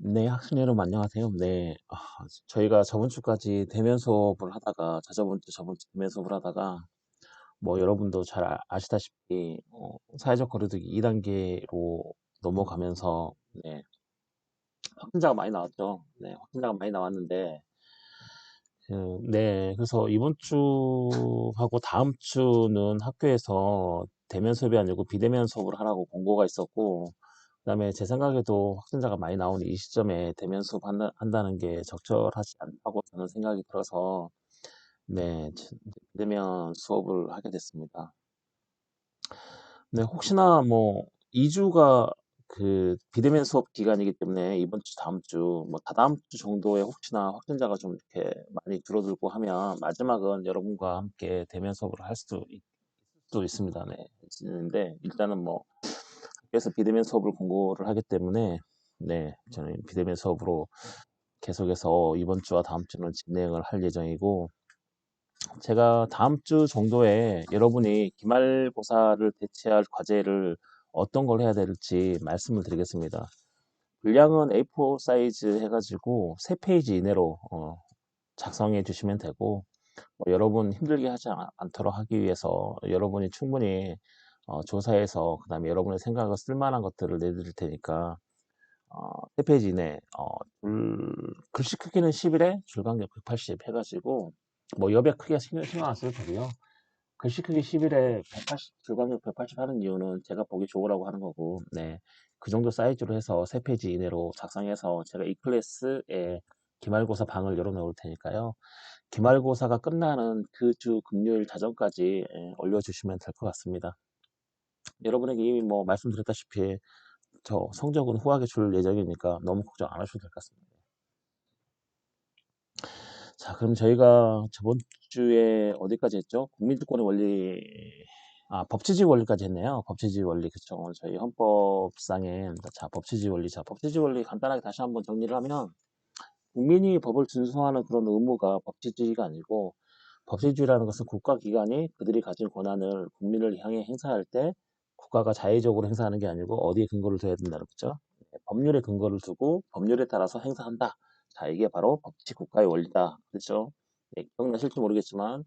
네, 학생 여러분 안녕하세요. 네, 저희가 저번 주까지 대면 수업을 하다가, 저번 주 대면 수업을 하다가, 뭐 여러분도 잘 아시다시피 사회적 거리두기 2단계로 넘어가면서 네, 확진자가 많이 나왔죠. 네, 확진자가 많이 나왔는데, 네, 그래서 이번 주하고 다음 주는 학교에서 대면 수업이 아니고 비대면 수업을 하라고 공고가 있었고, 그다음에 제 생각에도 확진자가 많이 나오는 이 시점에 대면 수업 한다는 게 적절하지 않다고 저는 생각이 들어서, 네, 비대면 수업을 하게 됐습니다. 네, 혹시나 뭐 2주가 그 비대면 수업 기간이기 때문에 이번 주, 다음 주, 뭐 다다음 주 정도에 혹시나 확진자가 좀 이렇게 많이 줄어들고 하면 마지막은 여러분과 함께 대면 수업을 할 수도 있습니다. 네. 있는데 일단은 뭐 학교에서 비대면 수업을 공고를 하기 때문에 네, 저는 비대면 수업으로 계속해서 이번 주와 다음 주는 진행을 할 예정이고 제가 다음 주 정도에 여러분이 기말고사를 대체할 과제를 어떤 걸 해야 될지 말씀을 드리겠습니다. 분량은 A4 사이즈 해가지고 3페이지 이내로 작성해 주시면 되고 여러분 힘들게 하지 않도록 하기 위해서 여러분이 충분히 조사해서 그 다음에 여러분의 생각을 쓸만한 것들을 내드릴 테니까 3페이지 이내 글씨 크기는 11에 줄간격 180 해가지고 뭐 여백 크기가 신경 안 써도 되고요. 글씨 크기 11에 180, 줄간격 180 하는 이유는 제가 보기 좋으라고 하는 거고, 네. 그 정도 사이즈로 해서 3페이지 이내로 작성해서 제가 이 클래스에 기말고사 방을 열어놓을 테니까요. 기말고사가 끝나는 그 주 금요일 자정까지 올려주시면 될 것 같습니다. 여러분에게 이미 뭐 말씀드렸다시피 저 성적은 후하게 줄 예정이니까 너무 걱정 안 하셔도 될 것 같습니다. 자, 그럼 저희가 저번 주에 어디까지 했죠? 국민주권의 원리, 법치주의 원리까지 했네요. 법치주의 원리, 그쵸. 저희 헌법상에, 자, 법치주의 원리. 자, 법치주의 원리 간단하게 다시 한번 정리를 하면, 국민이 법을 준수하는 그런 의무가 법치주의가 아니고, 법치주의라는 것은 국가기관이 그들이 가진 권한을 국민을 향해 행사할 때, 국가가 자의적으로 행사하는 게 아니고, 어디에 근거를 둬야 된다는 거죠. 법률에 근거를 두고, 법률에 따라서 행사한다. 자, 이게 바로 법치국가의 원리다. 그렇죠? 네, 기억나실지 모르겠지만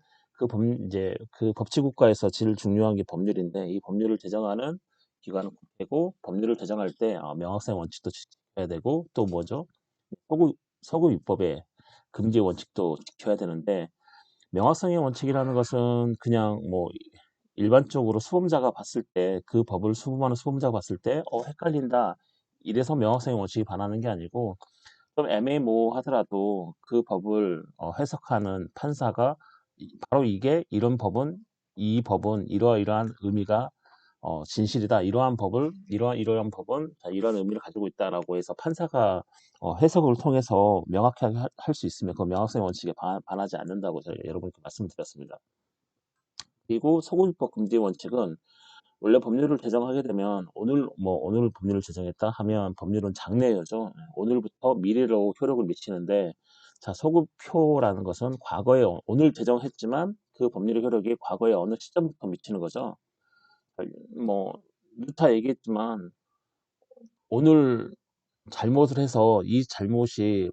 이제 그 법치국가에서 제일 중요한 게 법률인데 이 법률을 제정하는 기관은 국회고 법률을 제정할 때 명확성의 원칙도 지켜야 되고 또 뭐죠? 서구 입법의 금지 원칙도 지켜야 되는데 명확성의 원칙이라는 것은 그냥 뭐 일반적으로 수험자가 봤을 때 그 법을 수범하는 수험자가 봤을 때 헷갈린다. 이래서 명확성의 원칙이 반하는 게 아니고 좀 애매모호하더라도 그 법을 해석하는 판사가 바로 이게 이 법은 이러이러한 의미가 진실이다. 이러한 법은 이러한 의미를 가지고 있다라고 해서 판사가 해석을 통해서 명확하게 할 수 있으면 그 명확성의 원칙에 반하지 않는다고 저희 여러분께 말씀드렸습니다. 그리고 소급입법 금지 원칙은 원래 법률을 제정하게 되면 오늘 법률을 제정했다 하면 법률은 장래여죠. 오늘부터 미래로 효력을 미치는데 자, 소급표라는 것은 과거에 오늘 제정했지만 그 법률의 효력이 과거에 어느 시점부터 미치는 거죠. 뭐 누타 얘기했지만 오늘 잘못을 해서 이 잘못이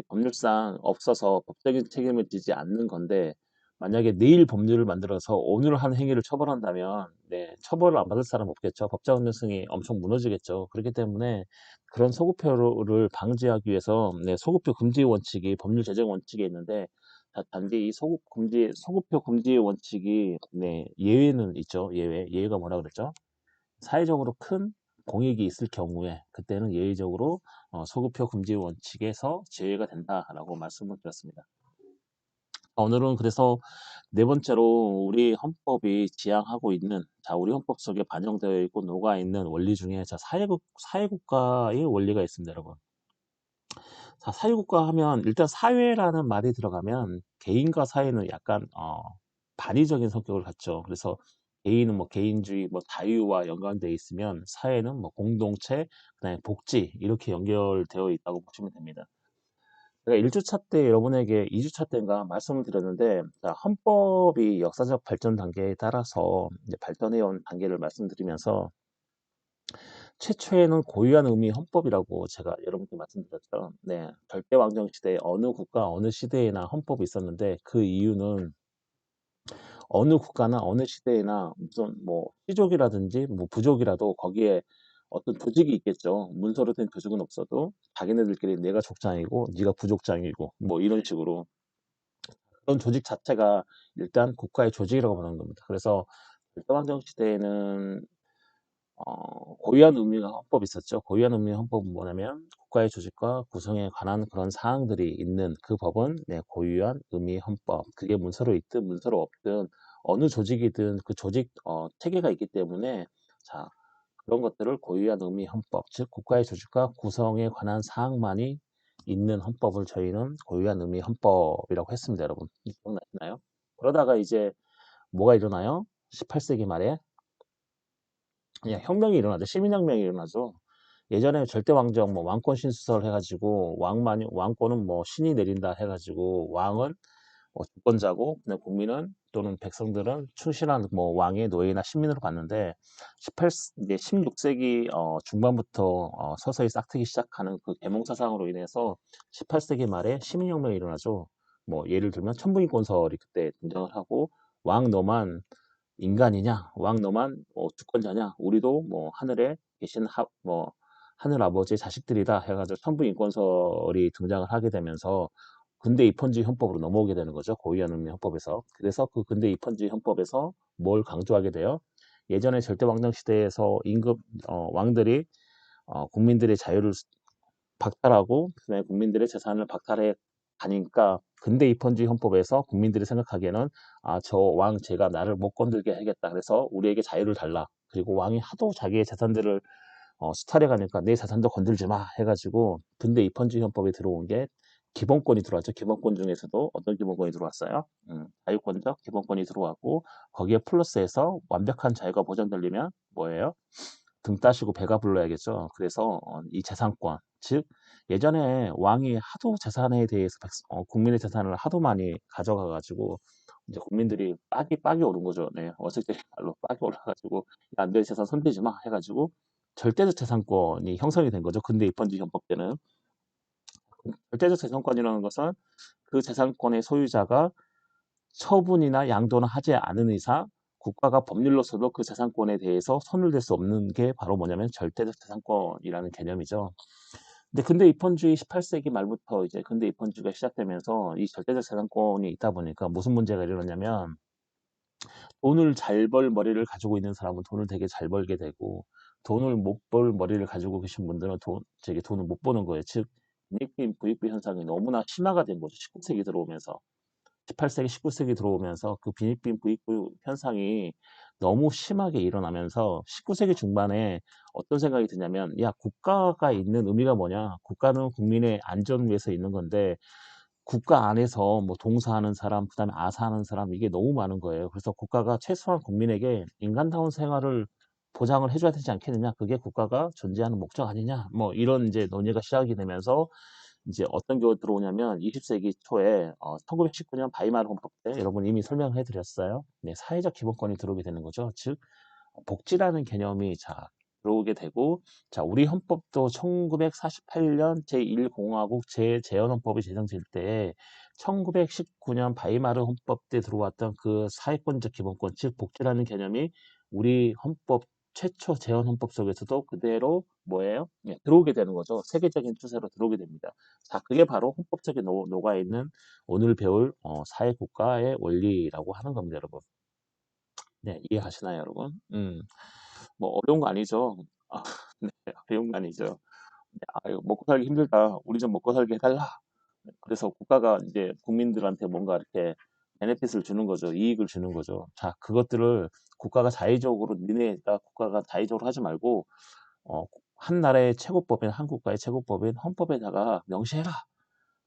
법률상 없어서 법적인 책임을 지지 않는 건데 만약에 내일 법률을 만들어서 오늘 한 행위를 처벌한다면 네, 처벌을 안 받을 사람 없겠죠. 법적 운명성이 엄청 무너지겠죠. 그렇기 때문에 그런 소급표를 방지하기 위해서 네, 소급표 금지 원칙이 법률 제정 원칙에 있는데 단지 이 소급표 금지 원칙이 네, 예외는 있죠. 예외가 뭐라 그랬죠? 사회적으로 큰 공익이 있을 경우에 그때는 예외적으로 소급표 금지 원칙에서 제외가 된다라고 말씀을 드렸습니다. 오늘은 그래서 네 번째로 우리 헌법이 지향하고 있는 우리 헌법 속에 반영되어 있고 녹아 있는 원리 중에 사회국가의 원리가 있습니다, 여러분. 자, 사회국가 하면 일단 사회라는 말이 들어가면 개인과 사회는 약간 반의적인 성격을 갖죠. 그래서 개인은 뭐 개인주의, 뭐 자유와 연관되어 있으면 사회는 뭐 공동체, 그다음에 복지 이렇게 연결되어 있다고 보시면 됩니다. 제가 1주차 때 여러분에게 2주차 때인가 말씀을 드렸는데 자, 헌법이 역사적 발전 단계에 따라서 이제 발전해온 단계를 말씀드리면서 최초에는 고유한 의미 헌법이라고 제가 여러분께 말씀드렸죠. 네, 절대왕정 시대에 어느 국가, 어느 시대에나 헌법이 있었는데 그 이유는 어느 국가나 어느 시대에나 무슨 뭐 시족이라든지 뭐 부족이라도 거기에 어떤 조직이 있겠죠. 문서로 된 조직은 없어도 자기네들끼리 내가 족장이고 네가 부족장이고 뭐 이런 식으로 그런 조직 자체가 일단 국가의 조직이라고 보는 겁니다. 그래서 절대왕정 시대에는 고유한 의미가 헌법이 있었죠. 고유한 의미 헌법은 뭐냐면 국가의 조직과 구성에 관한 그런 사항들이 있는 그 법은 고유한 의미 헌법. 그게 문서로 있든 문서로 없든 어느 조직이든 그 조직 체계가 있기 때문에 자 그런 것들을 고유한 의미 헌법, 즉 국가의 조직과 구성에 관한 사항만이 있는 헌법을 저희는 고유한 의미 헌법이라고 했습니다, 여러분. 기억나시나요? 그러다가 이제 뭐가 일어나요? 18세기 말에 그냥 혁명이 일어나죠. 시민혁명이 일어나죠. 예전에 절대왕정 뭐 왕권 신수설 해가지고 왕권은 뭐 신이 내린다 해가지고 왕은 주권자고 그냥 국민은 또는 백성들은 충실한 뭐 왕의 노예나 신민으로 봤는데 18 이제 16세기 중반부터 서서히 싹트기 시작하는 그 계몽 사상으로 인해서 18세기 말에 시민혁명이 일어나죠. 뭐 예를 들면 천부인권설이 그때 등장을 하고 왕 너만 인간이냐? 왕 너만 주권자냐? 우리도 뭐 하늘에 계신 뭐 하늘 아버지의 자식들이다 해가지고 천부인권설이 등장을 하게 되면서 근대 입헌주의 헌법으로 넘어오게 되는 거죠. 고유한 의미 헌법에서. 그래서 그 근대 입헌주의 헌법에서 뭘 강조하게 돼요? 예전에 절대왕정 시대에서 임금 왕들이 국민들의 자유를 박탈하고 그다음에 국민들의 재산을 박탈해 가니까 근대 입헌주의 헌법에서 국민들이 생각하기에는 저 왕 제가 나를 못 건들게 하겠다. 그래서 우리에게 자유를 달라. 그리고 왕이 하도 자기의 재산들을 수탈해 가니까 내 재산도 건들지 마 해가지고 근대 입헌주의 헌법에 들어온 게 기본권이 들어왔죠. 기본권 중에서도 어떤 기본권이 들어왔어요? 자유권적 기본권이 들어왔고 거기에 플러스해서 완벽한 자유가 보장되려면 뭐예요? 등 따시고 배가 불러야겠죠. 그래서 이 재산권, 즉 예전에 왕이 하도 재산에 대해서 국민의 재산을 하도 많이 가져가가지고 이제 국민들이 빡이 오른 거죠. 네, 어색하게 말로 빡이 올라가지고 안 내 재산 손대지 마 해가지고 절대적 재산권이 형성이 된 거죠. 근대 입헌주의 헌법 때는 절대적 재산권이라는 것은 그 재산권의 소유자가 처분이나 양도는 하지 않은 이상 국가가 법률로서도 그 재산권에 대해서 손을 댈 수 없는 게 바로 뭐냐면 절대적 재산권이라는 개념이죠. 근데 입헌주의 18세기 말부터 이제 근대 입헌주의가 시작되면서 이 절대적 재산권이 있다 보니까 무슨 문제가 일어나냐면 돈을 잘 벌 머리를 가지고 있는 사람은 돈을 되게 잘 벌게 되고 돈을 못 벌 머리를 가지고 계신 분들은 돈을 못 버는 거예요. 즉 빈익빈 부익부 현상이 너무나 심화가 된 거죠. 19세기 들어오면서. 18세기, 19세기 들어오면서 그 빈익빈 부익부 현상이 너무 심하게 일어나면서 19세기 중반에 어떤 생각이 드냐면 야 국가가 있는 의미가 뭐냐? 국가는 국민의 안전을 위해서 있는 건데 국가 안에서 뭐 동사하는 사람, 그다음에 아사하는 사람 이게 너무 많은 거예요. 그래서 국가가 최소한 국민에게 인간다운 생활을 보장을 해줘야 되지 않겠느냐? 그게 국가가 존재하는 목적 아니냐? 뭐 이런 이제 논의가 시작이 되면서 이제 어떤 게 들어오냐면 20세기 초에 1919년 바이마르 헌법 때 여러분 이미 설명해 드렸어요. 네, 사회적 기본권이 들어오게 되는 거죠. 즉 복지라는 개념이 들어오게 되고 우리 헌법도 1948년 제1공화국 재헌헌법이 제정될 때 1919년 바이마르 헌법 때 들어왔던 그 사회권적 기본권 즉 복지라는 개념이 우리 헌법 최초 재헌헌법 속에서도 그대로 뭐예요? 예, 들어오게 되는 거죠. 세계적인 추세로 들어오게 됩니다. 그게 바로 헌법적인 녹아있는 오늘 배울 사회국가의 원리라고 하는 겁니다, 여러분. 네, 이해하시나요, 여러분? 뭐 어려운 거 아니죠. 아, 네, 어려운 거 아니죠. 네, 이거 먹고 살기 힘들다. 우리 좀 먹고 살게 해달라. 네, 그래서 국가가 이제 국민들한테 뭔가 이렇게 베네핏을 주는 거죠. 이익을 주는 거죠. 그것들을 국가가 자의적으로 니네가 국가가 자의적으로 하지 말고 한 나라의 최고법인 한 국가의 최고법인 헌법에다가 명시해라.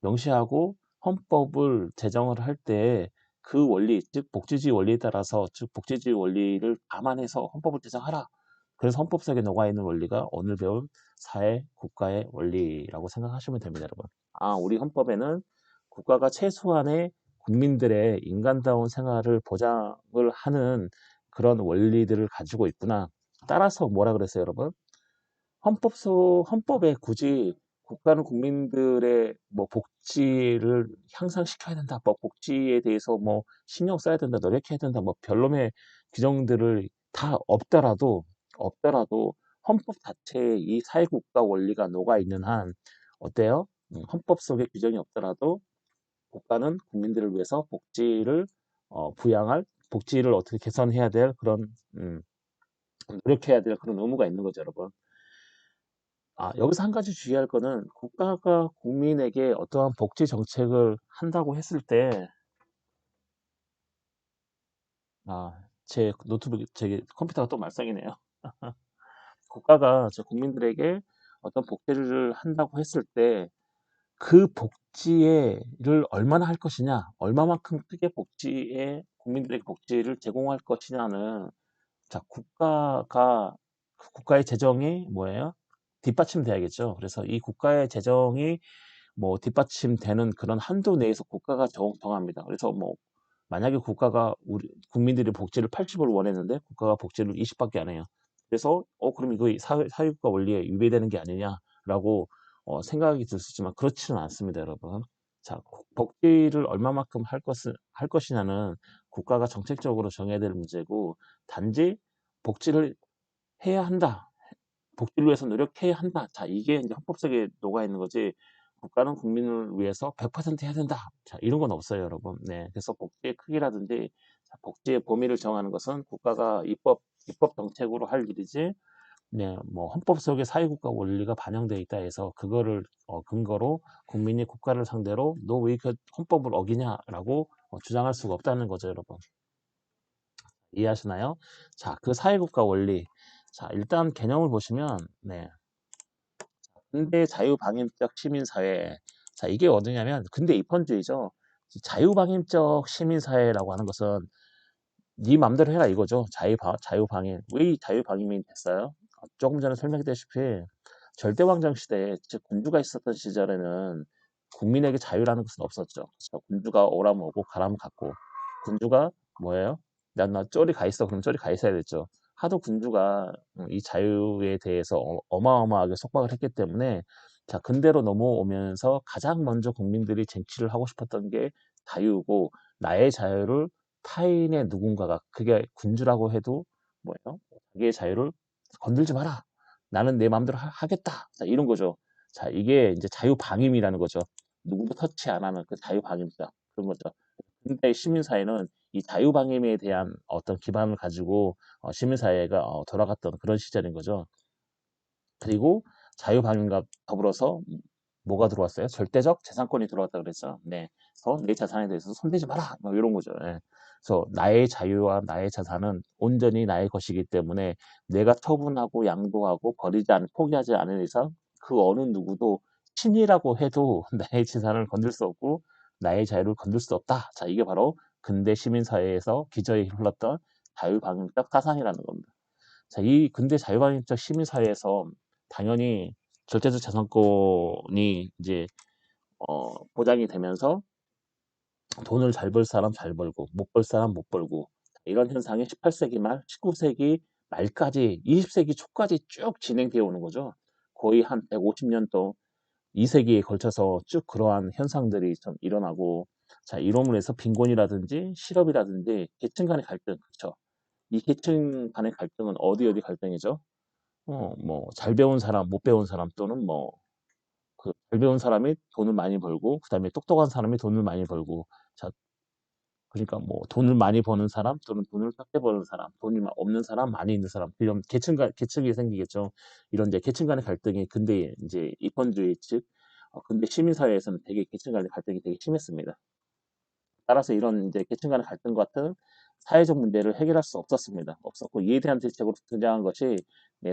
명시하고 헌법을 제정을 할 때 그 원리, 즉 복지주의 원리에 따라서 즉 복지주의 원리를 감안해서 헌법을 제정하라. 그래서 헌법 속에 녹아있는 원리가 오늘 배운 사회 국가의 원리라고 생각하시면 됩니다, 여러분. 우리 헌법에는 국가가 최소한의 국민들의 인간다운 생활을 보장을 하는 그런 원리들을 가지고 있구나. 따라서 뭐라 그랬어요, 여러분? 헌법에 굳이 국가는 국민들의 뭐 복지를 향상시켜야 된다, 뭐 복지에 대해서 뭐 신경 써야 된다, 노력해야 된다, 뭐 별놈의 규정들을 다 없더라도 헌법 자체에 이 사회국가 원리가 녹아 있는 한 어때요? 헌법 속에 규정이 없더라도 국가는 국민들을 위해서 부양할 복지를 어떻게 개선해야 될 그런 노력해야 될 그런 의무가 있는 거죠, 여러분. 여기서 한 가지 주의할 거는 국가가 국민에게 어떠한 복지 정책을 한다고 했을 때, 제 노트북, 제 컴퓨터가 또 말썽이네요. 국가가 저 국민들에게 어떤 복지를 한다고 했을 때, 그 복지를 얼마나 할 것이냐, 얼마만큼 크게 국민들에게 복지를 제공할 것이냐는, 자, 국가의 재정이 뭐예요? 뒷받침돼야겠죠. 그래서 이 국가의 재정이 뭐 뒷받침되는 그런 한도 내에서 국가가 정합니다. 그래서 뭐 만약에 국가가 우리 국민들이 복지를 80을 원했는데 국가가 복지를 20밖에 안 해요. 그래서 그럼 이거 사회국가 원리에 위배되는 게 아니냐라고 생각이 들 수 있지만 그렇지는 않습니다, 여러분. 자, 복지를 얼마만큼 할 것이냐는 국가가 정책적으로 정해야 될 문제고, 단지 복지를 해야 한다. 복지를 위해서 노력해야 한다. 자, 이게 이제 헌법 속에 녹아 있는 거지. 국가는 국민을 위해서 100% 해야 된다. 자, 이런 건 없어요, 여러분. 네. 그래서 복지의 크기라든지 복지의 범위를 정하는 것은 국가가 입법 정책으로 할 일이지. 네, 뭐 헌법 속에 사회국가 원리가 반영되어 있다 해서 그거를 근거로 국민이 국가를 상대로 너 왜 그 헌법을 어기냐라고 주장할 수가 없다는 거죠, 여러분. 이해하시나요? 자, 그 사회국가 원리. 자, 일단 개념을 보시면, 네. 근대 자유방임적 시민사회. 자, 이게 어디냐면, 근대 입헌주의죠. 자유방임적 시민사회라고 하는 것은 네 맘대로 해라 이거죠. 자유방임. 왜 자유방임이 됐어요? 조금 전에 설명했다시피 절대왕정 시대에, 즉 군주가 있었던 시절에는 국민에게 자유라는 것은 없었죠. 그렇죠? 군주가 오라면 오고 가라면 갔고, 군주가 뭐예요? 나 저리 가 있어. 그럼 저리 가 있어야 됐죠. 하도 군주가 이 자유에 대해서 어마어마하게 속박을 했기 때문에, 자, 근대로 넘어오면서 가장 먼저 국민들이 쟁취를 하고 싶었던 게 자유고, 나의 자유를 타인의 누군가가, 그게 군주라고 해도 뭐예요? 자기의 자유를 건들지 마라. 나는 내 마음대로 하겠다. 자, 이런 거죠. 자, 이게 이제 자유방임이라는 거죠. 누구도 터치 안 하는 그 자유방임자. 그런 거죠. 근데 시민사회는 이 자유방임에 대한 어떤 기반을 가지고 시민사회가 돌아갔던 그런 시절인 거죠. 그리고 자유방임과 더불어서 뭐가 들어왔어요? 절대적 재산권이 들어왔다 그랬죠. 네. 그래서 내 자산에 대해서 손대지 마라. 뭐 이런 거죠. 예. 그래서 나의 자유와 나의 자산은 온전히 나의 것이기 때문에 내가 처분하고 양도하고 포기하지 않은 이상 그 어느 누구도 신이라고 해도 나의 재산을 건들 수 없고 나의 자유를 건들 수 없다. 자, 이게 바로 근대 시민사회에서 기저에 흘렀던 자유방임적 사상이라는 겁니다. 자, 이 근대 자유방임적 시민사회에서 당연히 절대적 재산권이 이제 보장이 되면서 돈을 잘 벌 사람 잘 벌고 못 벌 사람 못 벌고, 이런 현상이 18세기 말, 19세기 말까지 20세기 초까지 쭉 진행되어 오는 거죠. 거의 한 150년 또 2세기에 걸쳐서 쭉 그러한 현상들이 좀 일어나고, 자, 이로으로 해서 빈곤이라든지 실업이라든지 계층 간의 갈등, 그렇죠. 이 계층 간의 갈등은 어디 갈등이죠? 뭐 잘 배운 사람, 못 배운 사람, 또는 뭐 그 잘 배운 사람이 돈을 많이 벌고 그다음에 똑똑한 사람이 돈을 많이 벌고, 자, 그러니까 뭐 돈을 많이 버는 사람 또는 돈을 적게 버는 사람, 돈이 없는 사람, 많이 있는 사람, 이런 계층이 생기겠죠. 이런 이제 계층 간의 갈등이 근대 이제 입헌주의 즉 근대 시민사회에서는 되게 계층 간의 갈등이 되게 심했습니다. 따라서 이런 이제 계층 간의 갈등 같은 사회적 문제를 해결할 수 없었고, 이에 대한 대책으로 등장한 것이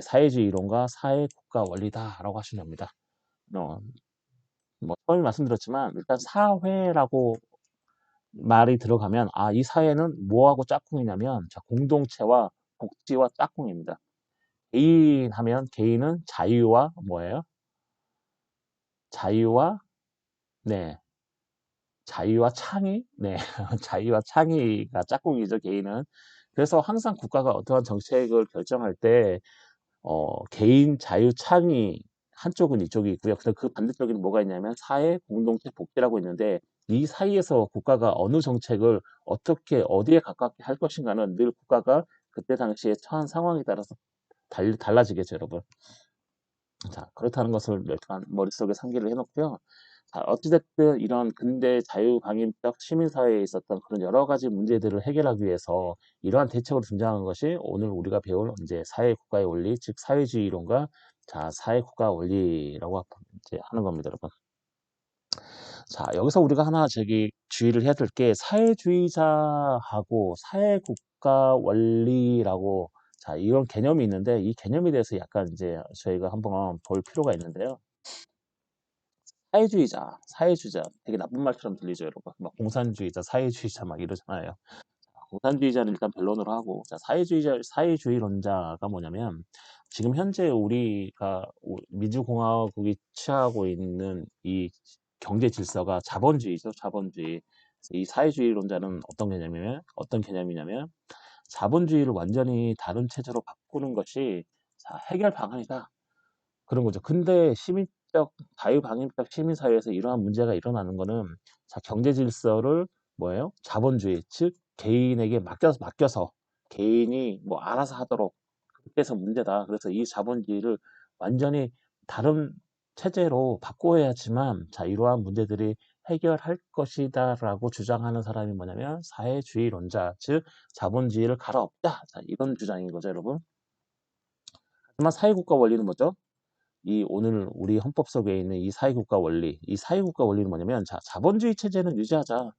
사회주의 이론과 사회국가 원리다라고 하시면 됩니다. 어, 뭐 처음에 말씀드렸지만 일단 사회라고 말이 들어가면 이 사회는 뭐하고 짝꿍이냐면, 자, 공동체와 복지와 짝꿍입니다. 개인 하면 개인은 자유와 뭐예요? 자유와 네 자유와 창의, 네 자유와 창의가 짝꿍이죠, 개인은. 그래서 항상 국가가 어떠한 정책을 결정할 때 개인 자유 창의 한쪽은 이쪽이 있고요. 그 반대쪽에는 뭐가 있냐면 사회 공동체 복지라고 있는데 이 사이에서 국가가 어느 정책을 어떻게 어디에 가깝게 할 것인가는 늘 국가가 그때 당시에 처한 상황에 따라서 달라지겠죠, 여러분. 자, 그렇다는 것을 일단 머릿속에 상기를 해놓고요. 자, 어찌됐든 이런 근대 자유방임적 시민사회에 있었던 그런 여러 가지 문제들을 해결하기 위해서 이러한 대책으로 등장한 것이 오늘 우리가 배울 이제 사회국가의 원리, 즉 사회주의 이론과 자, 사회국가 원리라고 이제 하는 겁니다, 여러분. 자, 여기서 우리가 하나 주의를 해야 될 게 사회주의자하고 사회국가 원리라고 자, 이런 개념이 있는데 이 개념에 대해서 약간 이제 저희가 한번 볼 필요가 있는데요. 사회주의자 되게 나쁜 말처럼 들리죠, 여러분. 막 공산주의자, 사회주의자 막 이러잖아요. 공산주의자를 일단 변론으로 하고, 자, 사회주의론자가 뭐냐면 지금 현재 우리가 민주공화국이 취하고 있는 이 경제 질서가 자본주의죠, 자본주의. 그래서 이 사회주의론자는 어떤 개념이냐면 자본주의를 완전히 다른 체제로 바꾸는 것이 자, 해결 방안이다. 그런 거죠. 근데 자유방임적 시민사회에서 이러한 문제가 일어나는 거는 자, 경제 질서를 뭐예요? 자본주의, 즉 개인에게 맡겨서 개인이 뭐 알아서 하도록 그렇게 해서 문제다. 그래서 이 자본주의를 완전히 다른 체제로 바꿔야지만 자, 이러한 문제들이 해결할 것이다라고 주장하는 사람이 뭐냐면 사회주의론자, 즉 자본주의를 갈아엎자. 자, 이런 주장인 거죠, 여러분. 하지만 사회국가 원리는 뭐죠? 오늘 우리 헌법 속에 있는 이 사회국가 원리, 이 사회국가 원리는 뭐냐면, 자, 자본주의 체제는 유지하자.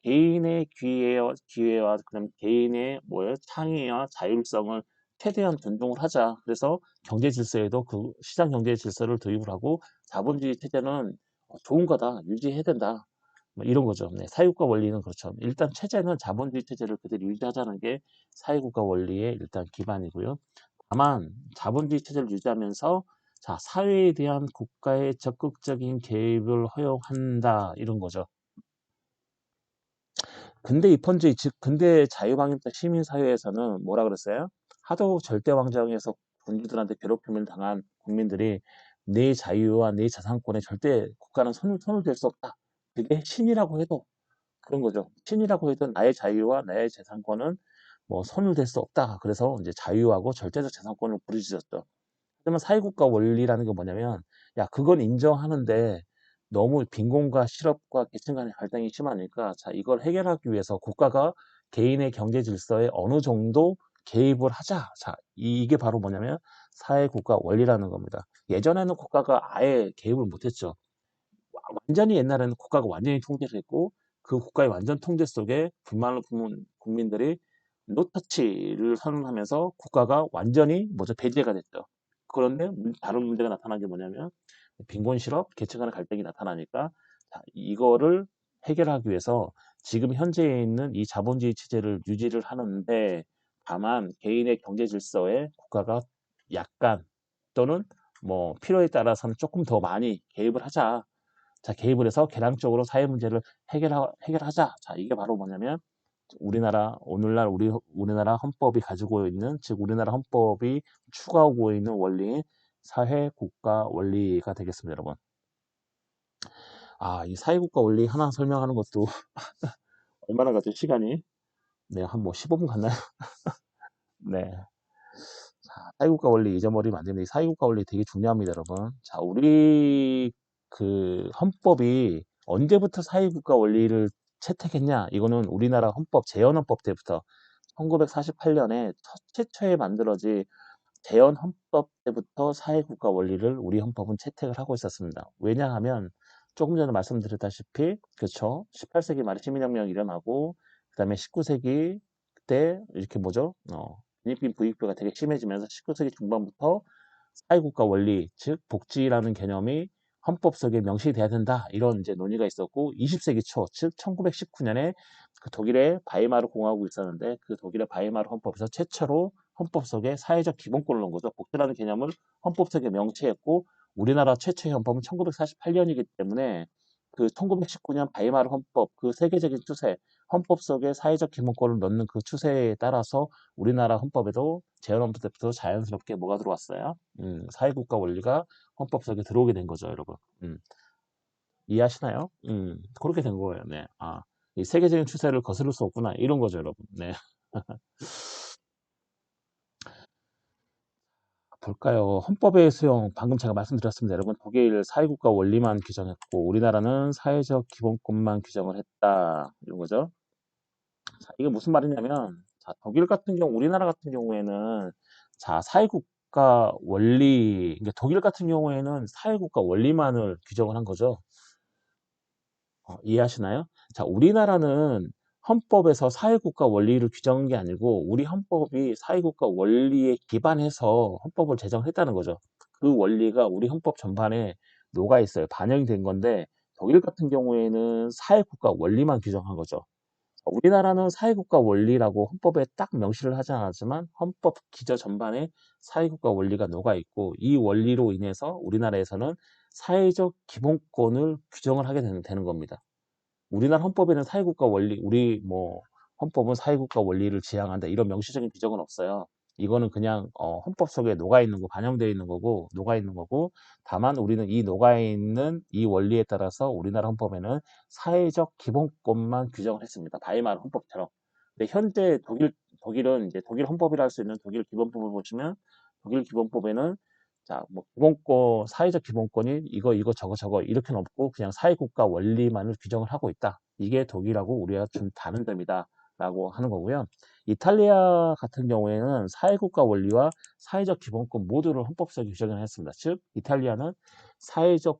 개인의 기회와 그다음 개인의 창의와 자율성을 최대한 존중을 하자. 그래서 경제 질서에도 그 시장 경제 질서를 도입을 하고 자본주의 체제는 좋은 거다. 유지해야 된다. 뭐 이런 거죠. 네, 사회국가 원리는 그렇죠. 일단 체제는 자본주의 체제를 그대로 유지하자는 게 사회국가 원리의 일단 기반이고요. 다만 자본주의 체제를 유지하면서 자, 사회에 대한 국가의 적극적인 개입을 허용한다 이런 거죠. 근대 입헌주의 즉 근대 자유방임적 시민사회에서는 뭐라 그랬어요? 하도 절대왕정에서 군주들한테 괴롭힘을 당한 국민들이 내 자유와 내 자산권에 절대 국가는 손을 댈 수 없다. 그게 신이라고 해도 그런 거죠. 신이라고 해도 나의 자유와 나의 재산권은 뭐 손을 댈 수 없다. 그래서 이제 자유하고 절대적 재산권을 부르짖었죠. 하지만 사회국가 원리라는 게 뭐냐면 야 그건 인정하는데 너무 빈곤과 실업과 계층 간의 갈등이 심하니까 자 이걸 해결하기 위해서 국가가 개인의 경제 질서에 어느 정도 개입을 하자. 자 이게 바로 뭐냐면 사회국가 원리라는 겁니다. 예전에는 국가가 아예 개입을 못했죠. 완전히 옛날에는 국가가 완전히 통제를 했고 그 국가의 완전 통제 속에 불만을 품은 국민들이 노터치를 선언하면서 국가가 완전히 배제가 됐죠. 그런데 다른 문제가 나타난 게 뭐냐면 빈곤 실업, 계층 간의 갈등이 나타나니까 자, 이거를 해결하기 위해서 지금 현재에 있는 이 자본주의 체제를 유지를 하는데 다만 개인의 경제 질서에 국가가 약간 또는 뭐 필요에 따라서는 조금 더 많이 개입을 하자. 자, 개입을 해서 개량적으로 사회 문제를 해결하자. 자, 이게 바로 뭐냐면 오늘날 우리나라 헌법이 가지고 있는, 즉 우리나라 헌법이 추구하고 있는 원리인 사회국가 원리가 되겠습니다, 여러분. 이 사회국가 원리 하나 설명하는 것도 얼마나 갔죠, 시간이? 네, 한 15분 갔나요? 네. 자, 사회국가 원리 잊어버리면 안 됩니다. 이 사회국가 원리 되게 중요합니다, 여러분. 자, 우리 헌법이 언제부터 사회국가 원리를 채택했냐? 이거는 우리나라 헌법, 재헌헌법 때부터 1948년에 최초에 만들어진 재헌헌법 때부터 사회국가 원리를 우리 헌법은 채택을 하고 있었습니다. 왜냐하면 조금 전에 말씀드렸다시피 그렇죠. 18세기 말에 시민혁명이 일어나고 그다음에 19세기 때 이렇게 빈익빈 부익부가 되게 심해지면서 19세기 중반부터 사회국가 원리, 즉 복지라는 개념이 헌법 속에 명시돼야 된다. 이런 이제 논의가 있었고 20세기 초, 즉 1919년에 그 독일의 바이마르 공화국이 있었는데 그 독일의 바이마르 헌법에서 최초로 헌법 속에 사회적 기본권을 넣은 거죠. 복지라는 개념을 헌법 속에 명시했고 우리나라 최초의 헌법은 1948년이기 때문에 그 1919년 바이마르 헌법 그 세계적인 추세 헌법 속에 사회적 기본권을 넣는 그 추세에 따라서 우리나라 헌법에도 재헌헌법 때부터 자연스럽게 뭐가 들어왔어요? 사회국가 원리가 헌법 속에 들어오게 된 거죠, 여러분. 이해하시나요? 그렇게 된 거예요. 네. 아, 이 세계적인 추세를 거스를 수 없구나. 이런 거죠, 여러분. 네. 볼까요? 헌법의 수용, 방금 제가 말씀드렸습니다. 여러분, 독일 사회국가 원리만 규정했고, 우리나라는 사회적 기본권만 규정을 했다. 이런 거죠. 자, 이게 무슨 말이냐면, 자, 독일 같은 경우, 우리나라 같은 경우에는, 자, 사회국가 원리, 그러니까 독일 같은 경우에는 사회국가 원리만을 규정을 한 거죠. 이해하시나요? 자, 우리나라는 헌법에서 사회국가 원리를 규정한 게 아니고 우리 헌법이 사회국가 원리에 기반해서 헌법을 제정했다는 거죠. 그 원리가 우리 헌법 전반에 녹아 있어요. 반영이 된 건데 독일 같은 경우에는 사회국가 원리만 규정한 거죠. 우리나라는 사회국가 원리라고 헌법에 딱 명시를 하지 않았지만 헌법 기저 전반에 사회국가 원리가 녹아 있고 이 원리로 인해서 우리나라에서는 사회적 기본권을 규정을 하게 되는 겁니다. 우리나라 헌법에는 사회국가 원리, 우리 뭐 헌법은 사회국가 원리를 지향한다 이런 명시적인 규정은 없어요. 이거는 그냥 헌법 속에 녹아 있는 거, 반영되어 있는 거고, 녹아 있는 거고, 다만 우리는 이 녹아 있는 이 원리에 따라서 우리나라 헌법에는 사회적 기본권만 규정을 했습니다. 바이마르 헌법처럼. 근데 현재 독일은 이제 독일 헌법이라 할 수 있는 독일 기본법을 보시면 독일 기본법에는 자, 뭐 기본권, 사회적 기본권이 이거 저거 이렇게는 없고 그냥 사회국가 원리만을 규정을 하고 있다. 이게 독일하고 우리가 좀 다른 점이다라고 하는 거고요. 이탈리아 같은 경우에는 사회국가 원리와 사회적 기본권 모두를 헌법적으로 규정을 했습니다. 즉, 이탈리아는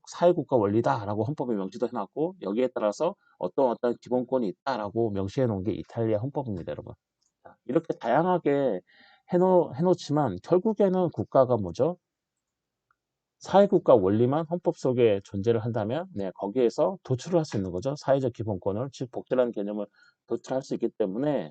사회국가 원리다라고 헌법에 명시도 해놨고 여기에 따라서 어떤 기본권이 있다라고 명시해 놓은 게 이탈리아 헌법입니다, 여러분. 자, 이렇게 다양하게 해놓지만 결국에는 국가가 뭐죠? 사회국가 원리만 헌법 속에 존재를 한다면 네, 거기에서 도출을 할 수 있는 거죠. 사회적 기본권을, 즉 복제라는 개념을 도출할 수 있기 때문에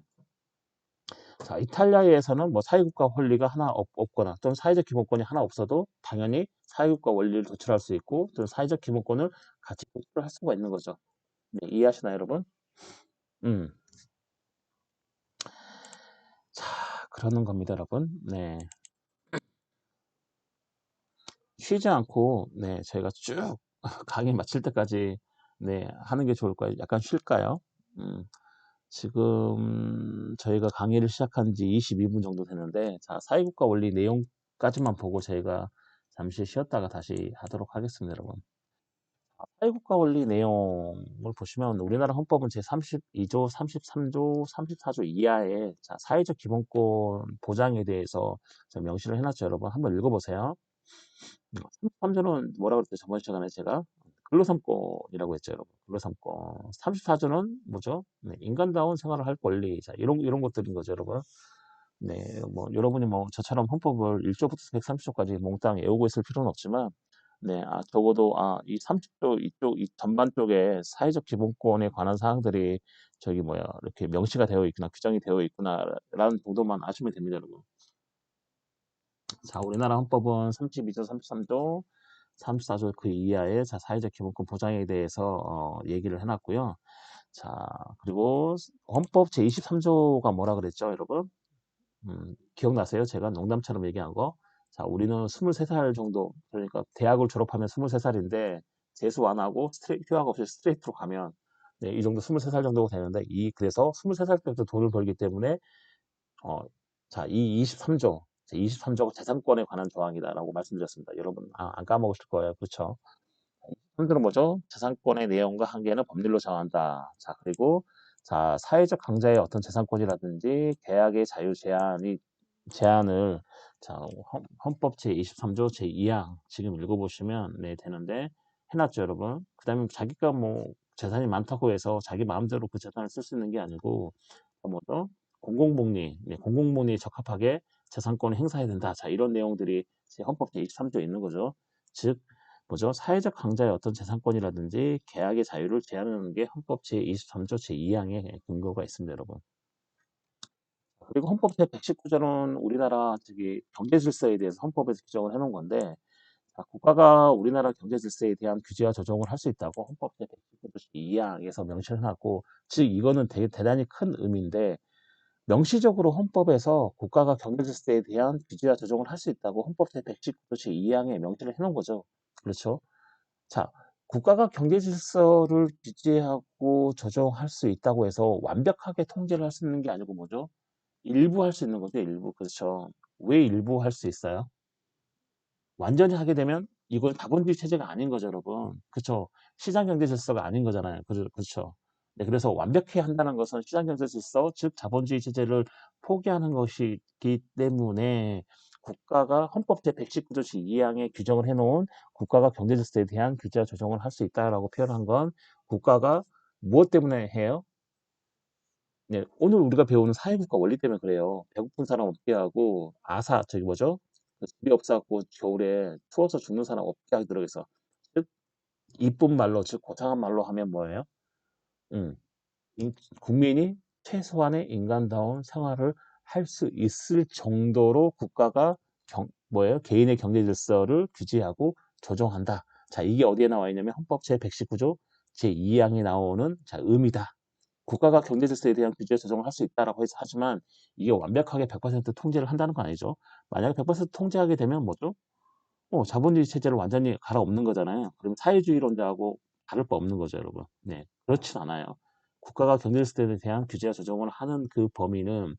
자, 이탈리아에서는 뭐 사회국가 원리가 하나 없거나 또는 사회적 기본권이 하나 없어도 당연히 사회국가 원리를 도출할 수 있고 또는 사회적 기본권을 같이 도출을 할 수가 있는 거죠. 네, 이해하시나요, 여러분? 음. 자, 그러는 겁니다, 여러분. 네. 쉬지 않고 네, 저희가 쭉 강의 마칠 때까지 네, 하는 게 좋을까요? 약간 쉴까요? 음. 지금 저희가 강의를 시작한 지 22분 정도 되는데, 자, 사회국가 원리 내용까지만 보고 저희가 잠시 쉬었다가 다시 하도록 하겠습니다, 여러분. 사회국가 원리 내용을 보시면 우리나라 헌법은 제32조, 33조, 34조 이하의 자, 사회적 기본권 보장에 대해서 명시를 해놨죠, 여러분. 한번 읽어보세요. 33조는 뭐라고 그랬죠? 저번 시간에 제가 근로삼권이라고 했죠, 여러분. 근로삼권. 34조는 뭐죠? 네, 인간다운 생활을 할 권리. 자, 이런 것들인 거죠, 여러분. 네, 뭐 여러분이 뭐 저처럼 헌법을 1조부터 130조까지 몽땅 외우고 있을 필요는 없지만, 네, 적어도 이 30조 이 전반 쪽에 사회적 기본권에 관한 사항들이 저기 뭐야 이렇게 명시가 되어 있구나, 규정이 되어 있구나라는 정도만 아시면 됩니다, 여러분. 자, 우리나라 헌법은 32조, 33조, 34조 그 이하의 자, 사회적 기본권 보장에 대해서 얘기를 해놨고요. 자, 그리고 헌법 제23조가 뭐라 그랬죠, 여러분? 기억나세요? 제가 농담처럼 얘기한 거. 자, 우리는 23살 정도, 그러니까 대학을 졸업하면 23살인데 재수 안 하고 휴학 없이 스트레이트로 가면 네, 이 정도 23살 정도가 되는데 그래서 23살 때부터 돈을 벌기 때문에 어, 자, 이 23조, 23조가 재산권에 관한 조항이다라고 말씀드렸습니다. 여러분, 안 까먹으실 거예요. 그렇죠? 한글은 뭐죠? 재산권의 내용과 한계는 법률로 정한다. 자, 그리고 자, 사회적 강자의 어떤 재산권이라든지 계약의 자유 제한을 자, 헌법 제23조 제2항 지금 읽어보시면 네, 되는데 해놨죠, 여러분. 그 다음에 자기가 뭐 재산이 많다고 해서 자기 마음대로 그 재산을 쓸 수 있는 게 아니고 뭐죠? 공공복리, 네, 공공복리에 적합하게 재산권을 행사해야 된다. 자, 이런 내용들이 제 헌법 제23조에 있는 거죠. 즉, 뭐죠? 사회적 강자의 어떤 재산권이라든지 계약의 자유를 제한하는 게 헌법 제23조 제2항에 근거가 있습니다, 여러분. 그리고 헌법 제119조는 우리나라 경제 질서에 대해서 헌법에서 규정을 해놓은 건데 국가가 우리나라 경제 질서에 대한 규제와 조정을 할 수 있다고 헌법 제192항에서 명시를 해놨고, 즉 이거는 되게 대단히 큰 의미인데, 명시적으로 헌법에서 국가가 경제 질서에 대한 규제와 조정을 할 수 있다고 헌법 제119조제2항에 명시를 해놓은 거죠. 그렇죠? 자, 국가가 경제 질서를 규제하고 조정할 수 있다고 해서 완벽하게 통제를 할 수 있는 게 아니고 뭐죠? 일부 할 수 있는 거죠, 일부. 그렇죠. 왜 일부 할 수 있어요? 완전히 하게 되면 이건 자본주의 체제가 아닌 거죠, 여러분. 그렇죠. 시장 경제 질서가 아닌 거잖아요. 그렇죠. 네, 그래서 완벽히 한다는 것은 시장 경제 질서, 즉 자본주의 체제를 포기하는 것이기 때문에 국가가 헌법 제119조 제2항에 규정을 해놓은 국가가 경제 질서에 대한 규제와 조정을 할 수 있다라고 표현한 건 국가가 무엇 때문에 해요? 네, 오늘 우리가 배우는 사회국가 원리 때문에 그래요. 배고픈 사람 없게 하고 저기 뭐죠? 그 집이 없어갖고 겨울에 추워서 죽는 사람 없게 하도록 해서, 즉 이쁜 말로, 즉 고상한 말로 하면 뭐예요? 음, 국민이 최소한의 인간다운 생활을 할 수 있을 정도로 국가가 뭐예요? 개인의 경제 질서를 규제하고 조정한다. 자, 이게 어디에 나와 있냐면 헌법 제119조 제2항에 나오는 의미다. 국가가 경제 질서에 대한 규제 조정을 할 수 있다라고 해서 하지만 이게 완벽하게 100% 통제를 한다는 건 아니죠. 만약에 100% 통제하게 되면 뭐죠? 자본주의 체제를 완전히 갈아엎는 거잖아요. 그럼 사회주의론자하고 다를 바 없는 거죠, 여러분. 네, 그렇진 않아요. 국가가 경제 질서에 대한 규제와 조정을 하는 그 범위는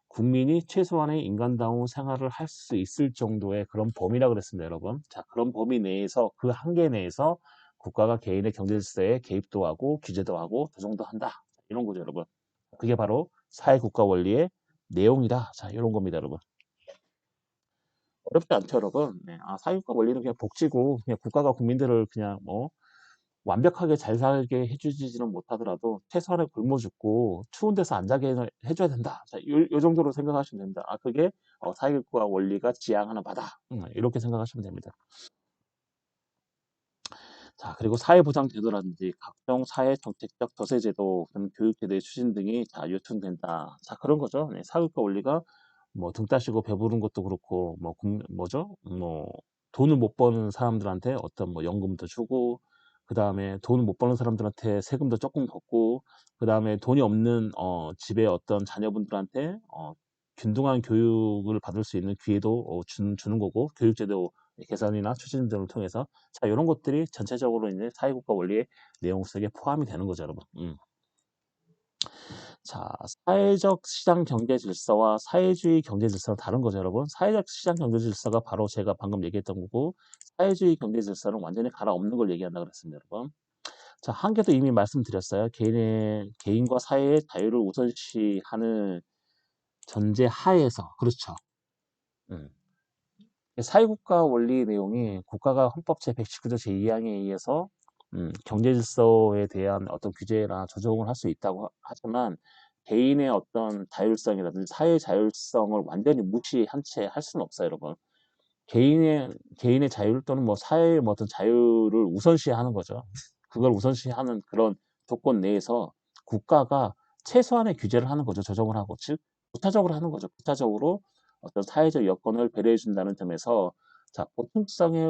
국민이 최소한의 인간다운 생활을 할 수 있을 정도의 그런 범위라 그랬습니다, 여러분. 자, 그런 범위 내에서, 그 한계 내에서 국가가 개인의 경제 질서에 개입도 하고 규제도 하고 조정도 한다. 이런 거죠, 여러분. 그게 바로 사회국가 원리의 내용이다. 자, 이런 겁니다, 여러분. 어렵지 않죠, 여러분. 네. 사회국가 원리는 그냥 복지고, 그냥 국가가 국민들을 그냥 완벽하게 잘 살게 해주지는 못하더라도 최소한의 굶어 죽고 추운 데서 안 자게 해줘야 된다. 자, 요 정도로 생각하시면 됩니다. 그게 사회국가 원리가 지향하는 바다. 이렇게 생각하시면 됩니다. 자, 그리고 사회보장제도라든지 각종 사회정책적 덧세제도, 교육제도의 추진 등이 요청된다. 자, 그런 거죠. 네, 사회국가 원리가 등 따시고 배부른 것도 그렇고, 뭐죠? 돈을 못 버는 사람들한테 어떤 연금도 주고, 그 다음에 돈을 못 버는 사람들한테 세금도 조금 걷고, 그 다음에 돈이 없는 집의 어떤 자녀분들한테 균등한 교육을 받을 수 있는 기회도 주는 거고, 교육제도 개선이나 추진 등을 통해서, 자, 이런 것들이 전체적으로 이제 사회국가 원리의 내용 속에 포함이 되는 거죠, 여러분. 자, 사회적 시장 경제 질서와 사회주의 경제 질서는 다른 거죠, 여러분. 사회적 시장 경제 질서가 바로 제가 방금 얘기했던 거고, 사회주의 경제 질서는 완전히 갈아엎는 걸 얘기한다 그랬습니다, 여러분. 자, 한계도 이미 말씀드렸어요. 개인과 사회의 자유를 우선시하는 전제 하에서, 그렇죠. 음. 사회국가 원리 내용이 국가가 헌법 제119조 제2항에 의해서 경제 질서에 대한 어떤 규제나 조정을 할 수 있다고 하지만 개인의 어떤 자율성이라든지 사회 자율성을 완전히 무시한 채 할 수는 없어요, 여러분. 개인의 자율 또는 사회의 어떤 자유를 우선시하는 거죠. 그걸 우선시하는 그런 조건 내에서 국가가 최소한의 규제를 하는 거죠. 조정을 하고, 즉 부차적으로 하는 거죠. 부차적으로 어떤 사회적 여건을 배려해 준다는 점에서, 자, 보통성에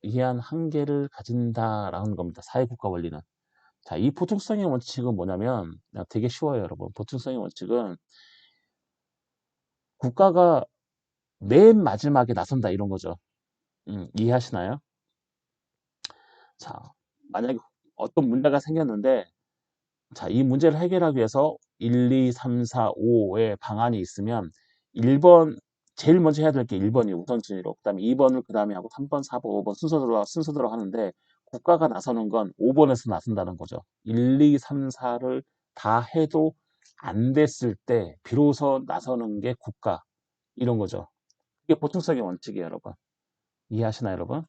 의한 한계를 가진다라는 겁니다. 사회국가 원리는. 자, 이 보통성의 원칙은 뭐냐면 되게 쉬워요, 여러분. 보통성의 원칙은 국가가 맨 마지막에 나선다 이런 거죠. 이해하시나요? 자, 만약에 어떤 문제가 생겼는데, 자, 이 문제를 해결하기 위해서 1, 2, 3, 4, 5의 방안이 있으면 1번, 제일 먼저 해야 될 게 1번이 우선순위로, 그 다음에 2번을 그 다음에 하고 3번, 4번, 5번 순서대로 하는데, 국가가 나서는 건 5번에서 나선다는 거죠. 1, 2, 3, 4를 다 해도 안 됐을 때 비로소 나서는 게 국가, 이런 거죠. 이게 보통성의 원칙이에요, 여러분. 이해하시나요, 여러분?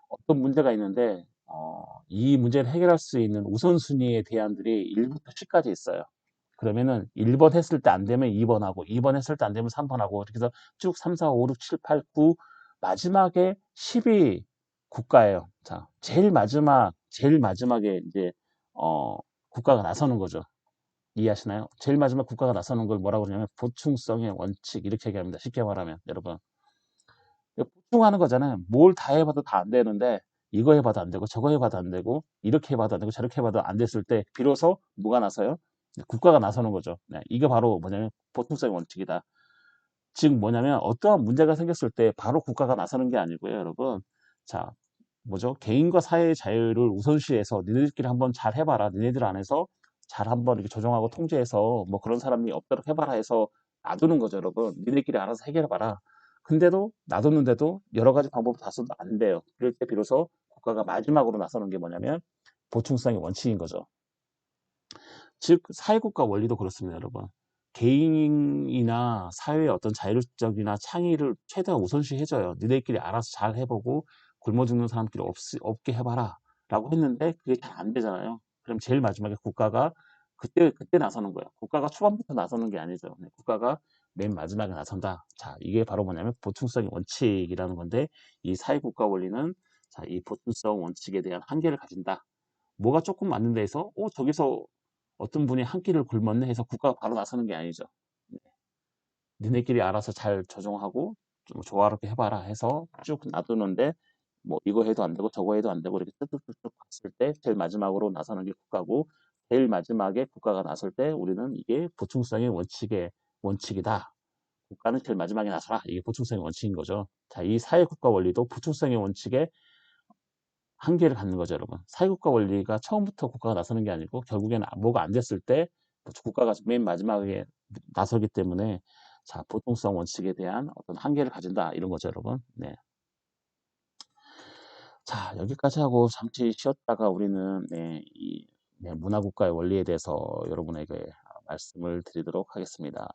어떤 문제가 있는데 이 문제를 해결할 수 있는 우선순위의 대안들이 1부터 10까지 있어요. 그러면은 1번 했을 때 안 되면 2번 하고 2번 했을 때 안 되면 3번 하고 이렇게 해서 쭉 3, 4, 5, 6, 7, 8, 9 마지막에 10이 국가예요. 자, 제일 마지막에 이제 국가가 나서는 거죠. 이해하시나요? 제일 마지막 국가가 나서는 걸 뭐라고 그러냐면 보충성의 원칙 이렇게 얘기합니다. 쉽게 말하면 여러분. 보충하는 거잖아요. 뭘 다 해봐도 다 안 되는데 이거 해봐도 안 되고 저거 해봐도 안 되고 이렇게 해봐도 안 되고 저렇게 해봐도 안 됐을 때 비로소 뭐가 나서요? 국가가 나서는 거죠. 네, 이게 바로 뭐냐면 보충성의 원칙이다. 즉 뭐냐면 어떠한 문제가 생겼을 때 바로 국가가 나서는 게 아니고요, 여러분. 자, 뭐죠? 개인과 사회의 자유를 우선시해서 니네들끼리 한번 잘 해봐라. 니네들 안에서 잘 한번 이렇게 조정하고 통제해서 뭐 그런 사람이 없도록 해봐라 해서 놔두는 거죠, 여러분. 니네끼리 알아서 해결해봐라. 근데도 놔뒀는데도 여러 가지 방법을 다 써도 안 돼요. 그럴 때 비로소 국가가 마지막으로 나서는 게 뭐냐면 보충성의 원칙인 거죠. 즉 사회국가 원리도 그렇습니다, 여러분. 개인이나 사회의 어떤 자율적이나 창의를 최대한 우선시 해줘요. 니네끼리 알아서 잘 해보고 굶어 죽는 사람끼리 없게 해봐라 라고 했는데 그게 잘 안 되잖아요. 그럼 제일 마지막에 국가가 그때 나서는 거예요. 국가가 초반부터 나서는 게 아니죠. 국가가 맨 마지막에 나선다. 자, 이게 바로 뭐냐면 보충성의 원칙이라는 건데 이 사회국가 원리는 자, 이 보충성 원칙에 대한 한계를 가진다. 뭐가 조금 맞는 데에서 저기서 어떤 분이 한 끼를 굶었네 해서 국가가 바로 나서는 게 아니죠. 네. 니네끼리 알아서 잘 조정하고 좀 조화롭게 해봐라 해서 쭉 놔두는데 뭐 이거 해도 안 되고 저거 해도 안 되고 이렇게 뚝뚝뚝뚝 봤을 때 제일 마지막으로 나서는 게 국가고 제일 마지막에 국가가 나설 때 우리는 이게 보충성의 원칙이다. 국가는 제일 마지막에 나서라. 이게 보충성의 원칙인 거죠. 자, 이 사회국가 원리도 보충성의 원칙에 한계를 갖는 거죠, 여러분. 사회국가 원리가 처음부터 국가가 나서는 게 아니고 결국에는 뭐가 안 됐을 때 국가가 맨 마지막에 나서기 때문에 자, 보통성 원칙에 대한 어떤 한계를 가진다 이런 거죠, 여러분. 네. 자, 여기까지 하고 잠시 쉬었다가 우리는 문화국가의 원리에 대해서 여러분에게 말씀을 드리도록 하겠습니다.